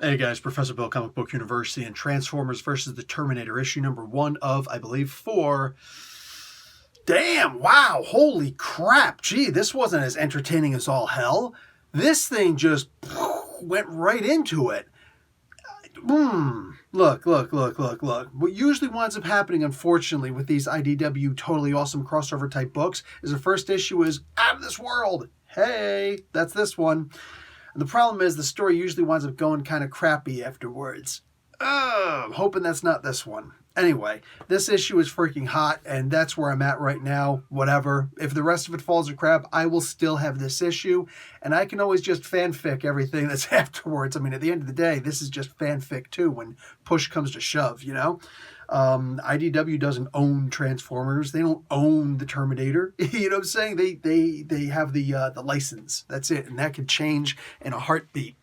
Hey guys, Professor Bill, Comic Book University, and Transformers versus the Terminator, issue number 1 of, I believe, 4. Damn, wow, holy crap. Gee, this wasn't as entertaining as all hell. This thing just went right into it. Look. What usually winds up happening, unfortunately, with these IDW totally awesome crossover type books is the first issue is out of this world. Hey, that's this one. And the problem is the story usually winds up going kind of crappy afterwards. I'm hoping that's not this one. Anyway, this issue is freaking hot, and that's where I'm at right now. Whatever. If the rest of it falls to crap, I will still have this issue, and I can always just fanfic everything that's afterwards. I mean, at the end of the day, this is just fanfic too when push comes to shove, you know? IDW doesn't own Transformers. They don't own the Terminator. You know what I'm saying? They have the license. That's it, and that can change in a heartbeat.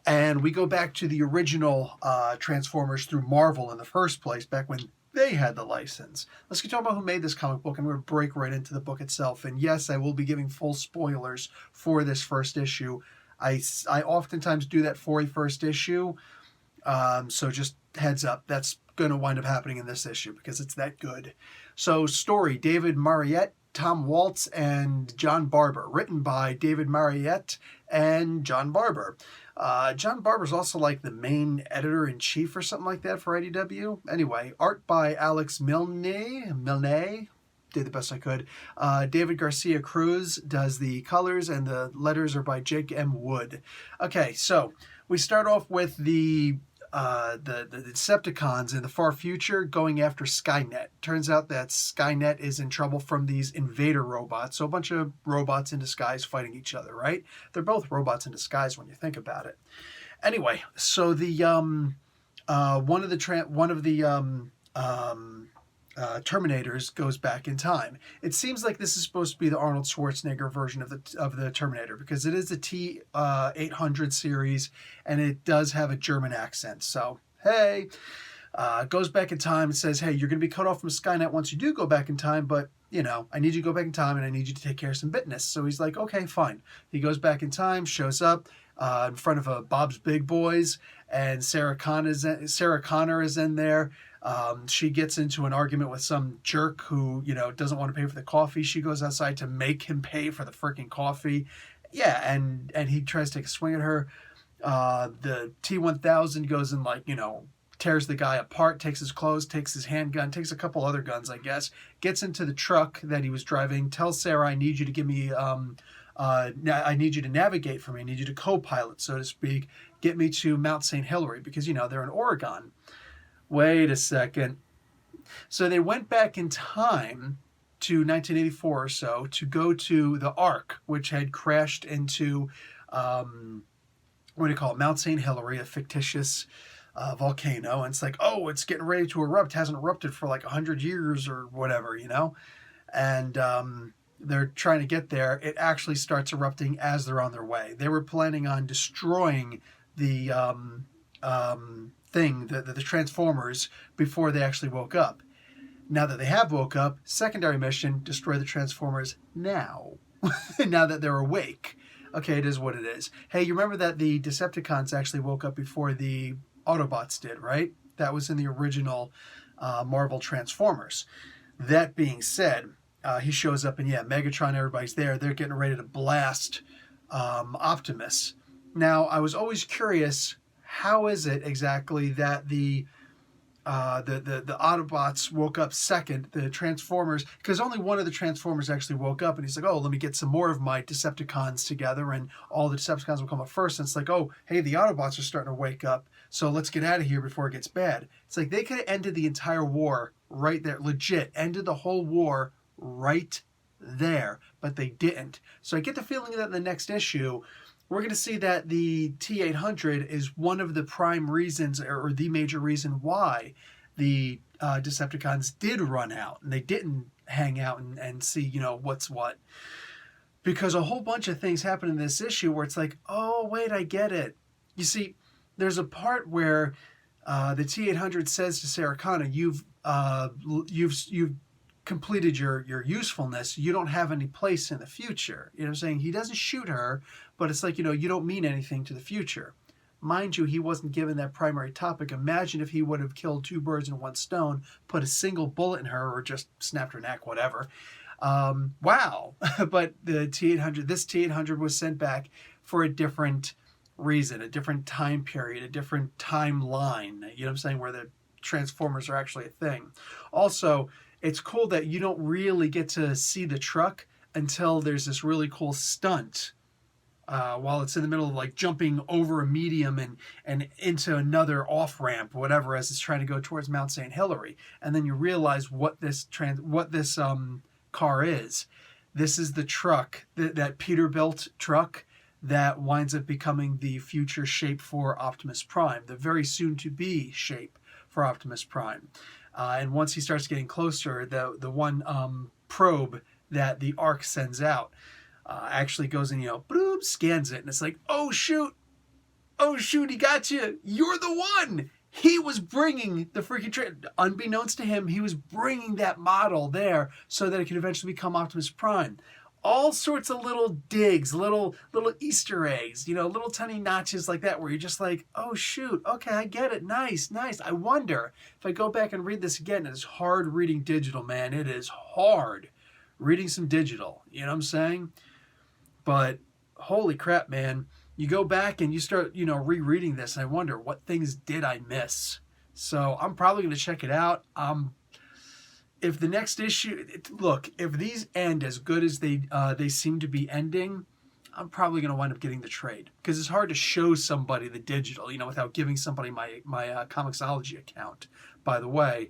And we go back to the original Transformers through Marvel in the first place, back when they had the license. Let's get talking about who made this comic book, and we're going to break right into the book itself. And yes, I will be giving full spoilers for this first issue. I oftentimes do that for a first issue, so just heads up. That's going to wind up happening in this issue because it's that good. So story, David Mariette, Tom Waltz, and John Barber. Written by David Mariette and John Barber. John Barber's also like the main editor-in-chief or something like that for IDW. Anyway, art by Alex Milne. Did the best I could. David Garcia Cruz does the colors, and the letters are by Jake M. Wood. Okay, so we start off with the Decepticons in the far future going after Skynet. Turns out that Skynet is in trouble from these invader robots. So a bunch of robots in disguise fighting each other, right? They're both robots in disguise when you think about it. Anyway, so the one of the Terminators goes back in time. It seems like this is supposed to be the Arnold Schwarzenegger version of the Terminator, because it is the T-800 series, and it does have a German accent. So, hey, goes back in time and says, hey, you're going to be cut off from Skynet once you do go back in time, but, you know, I need you to go back in time, and I need you to take care of some business. So he's like, okay, fine. He goes back in time, shows up in front of Bob's Big Boys, and Sarah Connor is in there. She gets into an argument with some jerk who, you know, doesn't want to pay for the coffee. She goes outside to make him pay for the freaking coffee. Yeah, and he tries to take a swing at her. The T-1000 goes and, like, you know, tears the guy apart, takes his clothes, takes his handgun, takes a couple other guns, I guess, gets into the truck that he was driving, tells Sarah, I need you to give me, I need you to navigate for me. I need you to co-pilot, so to speak, get me to Mount St. Hilary, because, you know, they're in Oregon. Wait a second. So they went back in time to 1984 or so to go to the Ark, which had crashed into, what do you call it, Mount St. Hilary, a fictitious volcano. And it's like, oh, it's getting ready to erupt. It hasn't erupted for like 100 years or whatever, you know? And they're trying to get there. It actually starts erupting as they're on their way. They were planning on destroying the the Transformers before they actually woke up. Now that they have woke up, secondary mission, destroy the Transformers now. Now that they're awake. Okay, it is what it is. Hey, you remember that the Decepticons actually woke up before the Autobots did, right? That was in the original Marvel Transformers. That being said, he shows up and yeah, Megatron, everybody's there. They're getting ready to blast Optimus. Now, I was always curious, how is it exactly that the Autobots woke up second, the Transformers, because only one of the Transformers actually woke up, and he's like, oh, let me get some more of my Decepticons together, and all the Decepticons will come up first, and it's like, oh, hey, the Autobots are starting to wake up, so let's get out of here before it gets bad. It's like they could have ended the entire war right there, legit, ended the whole war right there, but they didn't. So I get the feeling that in the next issue, we're going to see that the T-800 is one of the prime reasons, or the major reason why the Decepticons did run out, and they didn't hang out and see, you know, what's what. Because a whole bunch of things happen in this issue where it's like, oh, wait, I get it. You see, there's a part where the T-800 says to Sarah Connor, you've completed your usefulness. You don't have any place in the future. You know what I'm saying? He doesn't shoot her, but it's like, you know, you don't mean anything to the future. Mind you, he wasn't given that primary topic. Imagine if he would have killed two birds in one stone, put a single bullet in her, or just snapped her neck, whatever. Wow. But the T-800, this T-800 was sent back for a different reason, a different time period, a different timeline, you know what I'm saying, where the Transformers are actually a thing. Also, it's cool that you don't really get to see the truck until there's this really cool stunt while it's in the middle of like jumping over a medium and into another off-ramp, whatever, as it's trying to go towards Mount St. Hilary. And then you realize what this car is. This is the truck, that Peterbilt truck that winds up becoming the future shape for Optimus Prime, the very soon-to-be shape for Optimus Prime. And once he starts getting closer, the one probe that the Ark sends out actually goes and, boom, scans it. And it's like, oh, shoot, he got you. You're the one. He was bringing the freaking train. Unbeknownst to him, he was bringing that model there so that it could eventually become Optimus Prime. All sorts of little digs, little Easter eggs, little tiny notches like that where you're just like, oh, shoot, okay, I get it. Nice. I wonder if I go back and read this again. It's hard reading digital, man. It is hard reading some digital. You know what I'm saying? But holy crap, man. You go back and you start, rereading this, and I wonder, what things did I miss? So I'm probably going to check it out. If the next issue, look, if these end as good as they seem to be ending, I'm probably going to wind up getting the trade. Because it's hard to show somebody the digital, without giving somebody my Comixology account. By the way,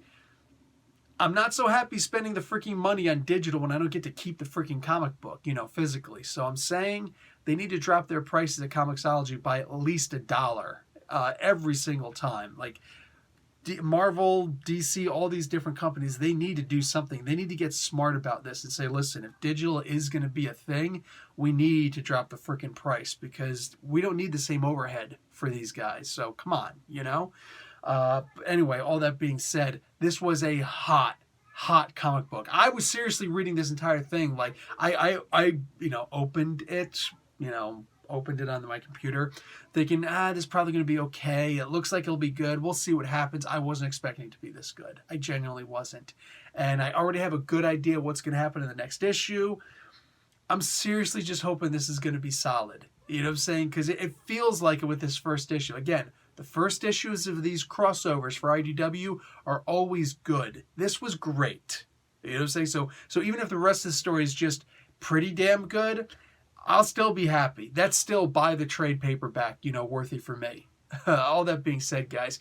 I'm not so happy spending the freaking money on digital when I don't get to keep the freaking comic book, physically. So I'm saying they need to drop their prices at Comixology by at least $1 every single time. Like Marvel, DC, all these different companies, they need to do something. They need to get smart about this and say, listen, if digital is going to be a thing, we need to drop the freaking price because we don't need the same overhead for these guys. So come on, Anyway, all that being said, this was a hot comic book. I was seriously reading this entire thing. Like I opened it, opened it on my computer thinking, this is probably going to be okay. It looks like it'll be good. We'll see what happens. I wasn't expecting it to be this good. I genuinely wasn't. And I already have a good idea what's going to happen in the next issue. I'm seriously just hoping this is going to be solid. You know what I'm saying? Because it feels like it with this first issue. Again, the first issues of these crossovers for IDW are always good. This was great. You know what I'm saying? So even if the rest of the story is just pretty damn good, I'll still be happy. That's still buy the trade paperback, worthy for me. All that being said, guys,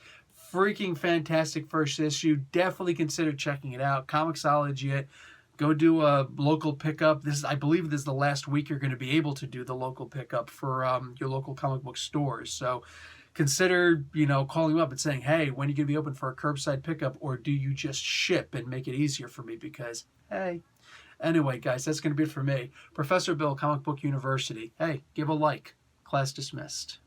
freaking fantastic first issue. Definitely consider checking it out. Comixology it. Go do a local pickup. I believe this is the last week you're going to be able to do the local pickup for your local comic book stores. So consider, calling them up and saying, hey, when are you going to be open for a curbside pickup, or do you just ship and make it easier for me? Because, hey. Anyway, guys, that's going to be it for me. Professor Bill, Comic Book University. Hey, give a like. Class dismissed.